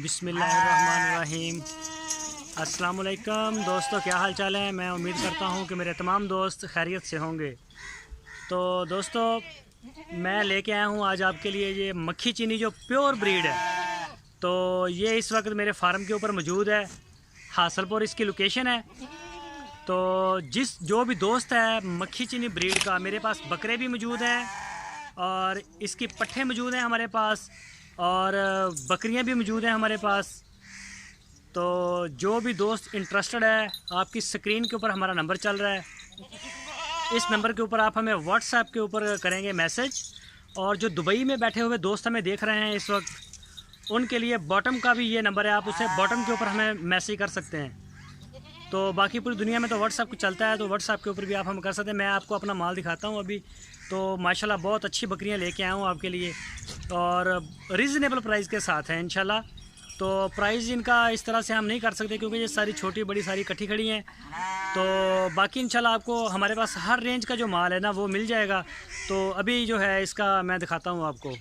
बिस्मिल्लाहिर्रहमानिर्रहीम। अस्सलामुअलैकुम दोस्तों, क्या हाल चाल है। मैं उम्मीद करता हूँ कि मेरे तमाम दोस्त खैरियत से होंगे। तो दोस्तों, मैं लेके आया हूँ आज आपके लिए ये मक्खी चीनी जो प्योर ब्रीड है। तो ये इस वक्त मेरे फार्म के ऊपर मौजूद है। हासलपुर इसकी लोकेशन है। तो जो भी दोस्त है मक्खी चीनी ब्रीड का, मेरे पास बकरे भी मौजूद हैं और इसकी पट्ठे मौजूद हैं हमारे पास, और बकरियां भी मौजूद हैं हमारे पास। तो जो भी दोस्त इंटरेस्टेड है, आपकी स्क्रीन के ऊपर हमारा नंबर चल रहा है। इस नंबर के ऊपर आप हमें व्हाट्सएप के ऊपर करेंगे मैसेज। और जो दुबई में बैठे हुए दोस्त हमें देख रहे हैं इस वक्त, उनके लिए बॉटम का भी ये नंबर है, आप उसे बॉटम के ऊपर हमें मैसेज कर सकते हैं। तो बाकी पूरी दुनिया में तो व्हाट्सएप चलता है, तो व्हाट्सएप के ऊपर भी आप हम कर सकते हैं। मैं आपको अपना माल दिखाता हूँ अभी। तो माशाल्लाह बहुत अच्छी बकरियाँ लेके आया हूँ आपके लिए, और रीज़नेबल प्राइस के साथ है इंशाल्लाह। तो प्राइस इनका इस तरह से हम नहीं कर सकते क्योंकि ये सारी छोटी बड़ी सारी इकट्ठी खड़ी हैं। तो बाकी इंशाल्लाह आपको हमारे पास हर रेंज का जो माल है ना वो मिल जाएगा। तो अभी जो है इसका मैं दिखाता हूँ आपको।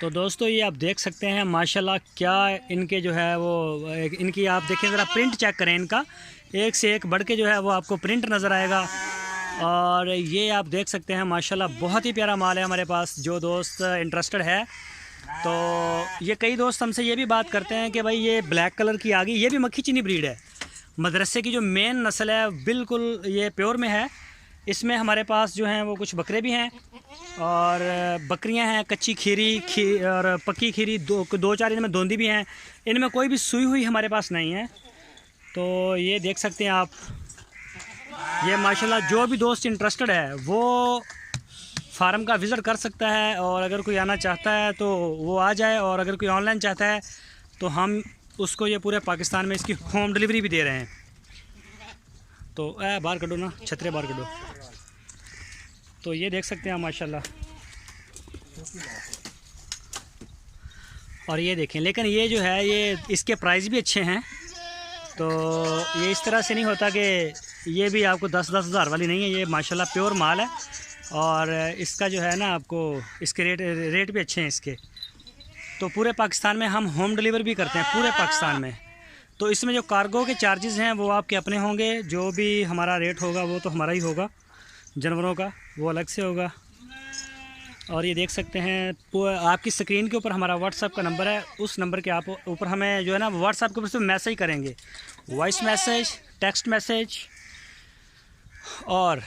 तो दोस्तों, ये आप देख सकते हैं माशाल्लाह क्या इनके जो है वो इनकी आप देखें ज़रा, प्रिंट चेक करें इनका, एक से एक बढ़ के जो है वो आपको प्रिंट नज़र आएगा। और ये आप देख सकते हैं माशाल्लाह बहुत ही प्यारा माल है हमारे पास। जो दोस्त इंटरेस्टेड है, तो ये कई दोस्त हमसे ये भी बात करते हैं कि भाई ये ब्लैक कलर की आ गई, ये भी मक्खी चीनी ब्रीड है। मदरसे की जो मेन नस्ल है बिल्कुल ये प्योर में है। इसमें हमारे पास जो हैं वो कुछ बकरे भी हैं और बकरियां हैं, कच्ची खीरी और पक्की खीरी, दो चार इनमें दोंदी भी हैं। इनमें कोई भी सुई हुई हमारे पास नहीं है। तो ये देख सकते हैं आप, ये माशाल्लाह जो भी दोस्त इंटरेस्टेड है वो फार्म का विज़िट कर सकता है। और अगर कोई आना चाहता है तो वो आ जाए, और अगर कोई ऑनलाइन चाहता है तो हम उसको ये पूरे पाकिस्तान में इसकी होम डिलीवरी भी दे रहे हैं। तो बाहर करो ना, छतरे बाहर करो। तो ये देख सकते हैं माशाल्लाह, और ये देखें। लेकिन ये जो है ये इसके प्राइस भी अच्छे हैं। तो ये इस तरह से नहीं होता कि ये भी आपको 10-10 हज़ार वाली नहीं है। ये माशाल्लाह प्योर माल है, और इसका जो है ना आपको इसके रेट भी अच्छे हैं इसके। तो पूरे पाकिस्तान में हम होम डिलीवर भी करते हैं, पूरे पाकिस्तान में। तो इसमें जो कार्गो के चार्जेस हैं वो आपके अपने होंगे। जो भी हमारा रेट होगा वो तो हमारा ही होगा, जानवरों का वो अलग से होगा। और ये देख सकते हैं आपकी स्क्रीन के ऊपर हमारा व्हाट्सएप का नंबर है। उस नंबर के आप ऊपर हमें जो है ना व्हाट्सएप के ऊपर से मैसेज करेंगे, वॉइस मैसेज, टेक्स्ट मैसेज। और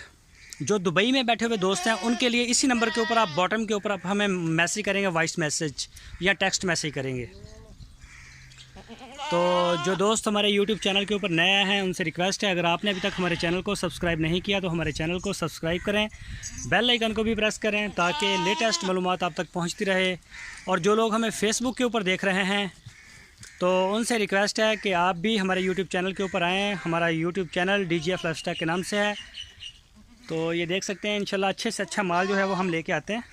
जो दुबई में बैठे हुए दोस्त हैं उनके लिए इसी नंबर के ऊपर आप बॉटम के ऊपर आप हमें मैसेज करेंगे, वॉइस मैसेज या टेक्स्ट मैसेज करेंगे। तो जो दोस्त हमारे YouTube चैनल के ऊपर नया हैं उनसे रिक्वेस्ट है, अगर आपने अभी तक हमारे चैनल को सब्सक्राइब नहीं किया तो हमारे चैनल को सब्सक्राइब करें, बेल आइकन को भी प्रेस करें ताकि लेटेस्ट मालूमात आप तक पहुंचती रहे। और जो लोग हमें फेसबुक के ऊपर देख रहे हैं तो उनसे रिक्वेस्ट है कि आप भी हमारे YouTube चैनल के ऊपर आएँ। हमारा YouTube चैनल DGF लाइफस्टाइल के नाम से है। तो ये देख सकते हैं इंशाल्लाह अच्छे से अच्छा माल जो है वो हम लेके आते हैं।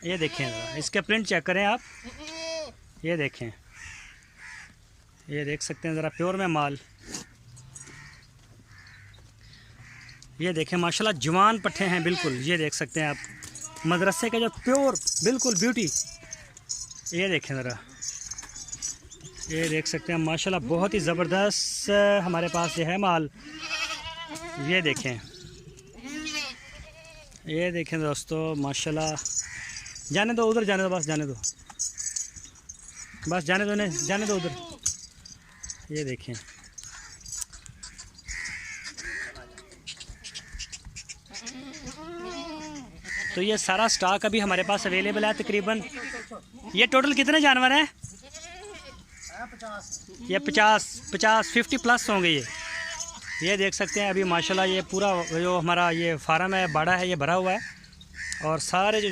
ये देखें ज़रा, इसके प्रिंट चेक करें आप, ये देखें, ये देख सकते हैं ज़रा प्योर में माल। ये देखें माशाल्लाह जवान पट्ठे हैं बिल्कुल। ये देख सकते हैं आप मदरसे का जो प्योर बिल्कुल ब्यूटी। ये देखें ज़रा, ये देख सकते हैं माशाल्लाह बहुत ही ज़बरदस्त हमारे पास ये है माल। ये देखें, ये देखें दोस्तों माशाल्लाह। जाने दो उधर, जाने दो, बस जाने दो, बस जाने दो, नहीं जाने दो उधर। ये देखें, तो ये सारा स्टॉक अभी हमारे पास अवेलेबल है। तकरीबन ये टोटल कितने जानवर हैं? ये 50 प्लस होंगे ये देख सकते हैं अभी माशाल्लाह। ये पूरा जो हमारा ये फार्म है, बाड़ा है, ये भरा हुआ है। और सारे जो